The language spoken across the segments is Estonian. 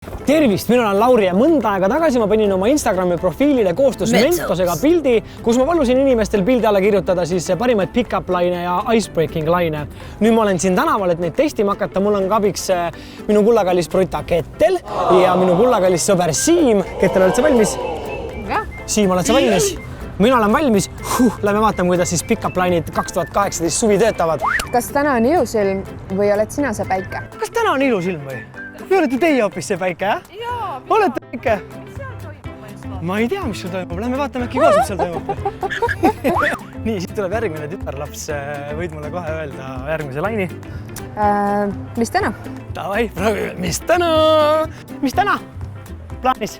Tervist, mina olen Lauri ja mõnda aega tagasi ma panin oma Instagrami profiilile koostöös Mentosega pildi, kus ma palusin inimestel pildi alla kirjutada siis parimaid pick-up laine ja icebreaking laine. Nüüd ma olen siin tänaval, et neid testima hakata. Mul on ka abiks minu kullakallis Bruta Kettel ja minu kullakallis sõber Siim. Kettel, oled sa valmis? Siim, oled sa valmis? Mina olen valmis. Lähme vaatame, kuidas siis pick-up lainid 2018 suvi töötavad. Kas täna on ilus ilm või oled sina see päike? Kas täna on ilus ilm või? Või olete teie hoopis see päike, jah? Jaa. Olete päike? Seal toimub. Ma ei tea, mis seal toimub. Lähme vaatame äkki koos, mis seal toimub. Nii, siit tuleb järgmine tütarlaps. Võid mulle kohe öelda järgmise laini? Mis täna? Davai, proovime. Mis täna? Mis täna? Plaanis?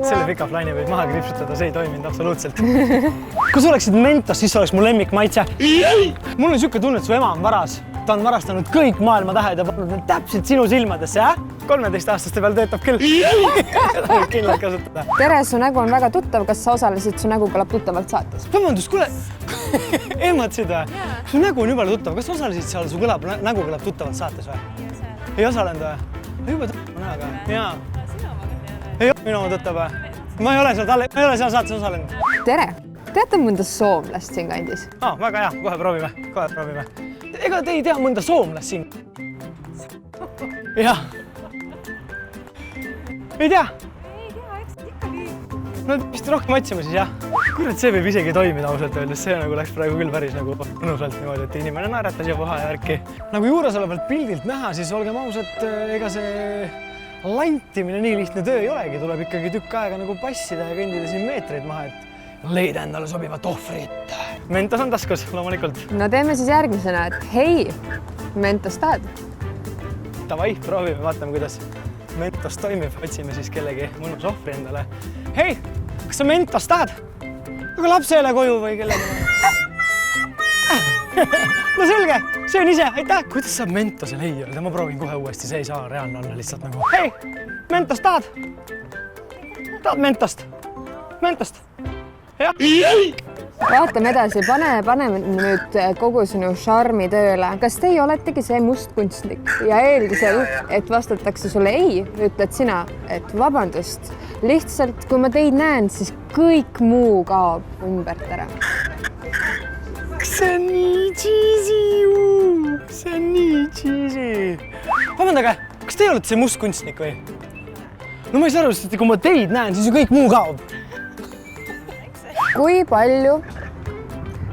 Selle pick-up laine võid maha kripsutada, see ei toiminud absoluutselt. Kui sa oleksid Mentos, siis oleks mu lemmik maitse. Mul on niisugune tunne, et su ema on varas. Ta on varastanud kõik maailma tähed ja pannud need täpselt sinu silmadesse, jah? 13-aastaste peal töötab küll. Kindlalt kasutada. Tere, su nägu on väga tuttav. Kas sa osalesid Su nägu kõlab tuttavalt saates? Vabandust, kuule, ehmatasid või? Su nägu on juba tuttav. Kas sa osalesid seal Su nägu kõlab tuttavalt saates või? Ei osalenud või? Juba tuttav näoga. Jaa. Ei ole minu oma tuttav või? Ma ei ole seal saates osalenud. Tere, teate mõnda soomlast siin kandis? Väga hea, kohe proovime. Ega te ei tea mõnda soomlast siin? Jah. Ei tea? Ei tea, eks ikkagi. No vist rohkem otsime siis, jah. Kurat, see võib isegi toimida ausalt öeldes. See nagu läks praegu küll päris nagu mõnusalt niimoodi, et inimene naeratas ja puha ja värki. Nagu juuresolevalt pildilt näha, siis olgem ausad, ega see lantimine nii lihtne töö ei olegi. Tuleb ikkagi tükk aega nagu passida ja kõndida siin meetreid maha, et leida endale sobivat ohvrit. Mentos on taskus, loomulikult. No teeme siis järgmisena, et hei, Mentos tahad? Davai, proovime, vaatame, kuidas Mentos toimib. Otsime siis kellegi mõnus ohvri endale. Hei, kas sa Mentos tahad? Aga lapsele koju või kellegi? No selge, see on ise, aitäh. Kuidas saab Mentosele ei öelda? Ma proovin kohe uuesti, see ei saa reaalne olla lihtsalt nagu. Hei, Mentos tahad? Tahad Mentost? Mentost? Jah. Vaatame edasi, paneme nüüd kogu sinu šarmi tööle. Kas teie oletegi see mustkunstnik ja eeldusel, et vastatakse sulle ei, ütled sina, et vabandust. Lihtsalt, kui ma teid näen, siis kõik muu kaob ümbert ära. See on nii cheesy. See on nii cheesy. Vabandage, kas teie olete see mustkunstnik või? No ma ei saa aru, sest kui ma teid näen, siis ju kõik muu kaob. Kui palju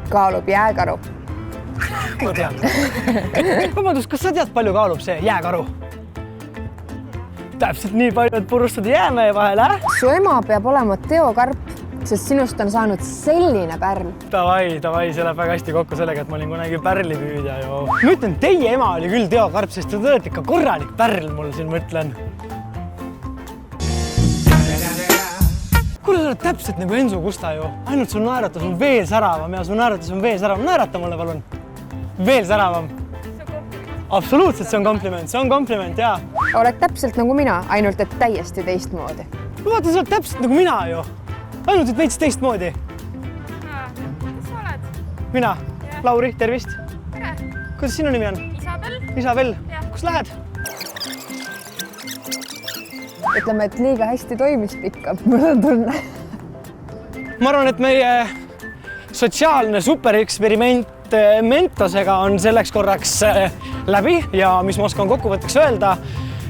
kaalub jääkaru? Ma tean. Vabandust, kas sa tead, palju kaalub see jääkaru? Täpselt nii palju, et purustada jäämäe vahel, Su ema peab olema teokarp, sest sinust on saanud selline pärl. Davai, see läheb väga hästi kokku sellega, et ma olin kunagi pärlipüüdja. Ma ütlen, teie ema oli küll teokarp, sest te olete ikka korralik pärl, mul siin mõtlen. Kuule, sa oled täpselt nagu Ensu Kusta ju. Ainult su naeratus on veel säravam ja su naeratus on veel säravam. Naerata mulle, palun. Veel säravam. Absoluutselt, see on kompliment, jaa. Oled täpselt nagu mina, ainult et täiesti teistmoodi. Ma vaatan, sa oled täpselt nagu mina ju. Ainult et veits teistmoodi. Kes sa oled? Mina, Lauri, tervist. Tere. Kuidas sinu nimi on? Isabel. Kus lähed? Ütleme, et liiga hästi toimis pick-up, mul on tunne. Ma arvan, et meie sotsiaalne supereksperiment Mentosega on selleks korraks läbi ja mis ma oskan kokkuvõtteks öelda,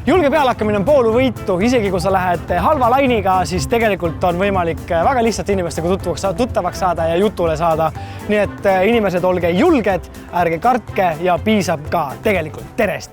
julge pealehakkamine on poolu võitu, isegi kui sa lähed halva lainiga, siis tegelikult on võimalik väga lihtsalt inimestega tuttavaks saada ja jutule saada. Nii et inimesed, olge julged, ärge kartke ja piisab ka tegelikult terest.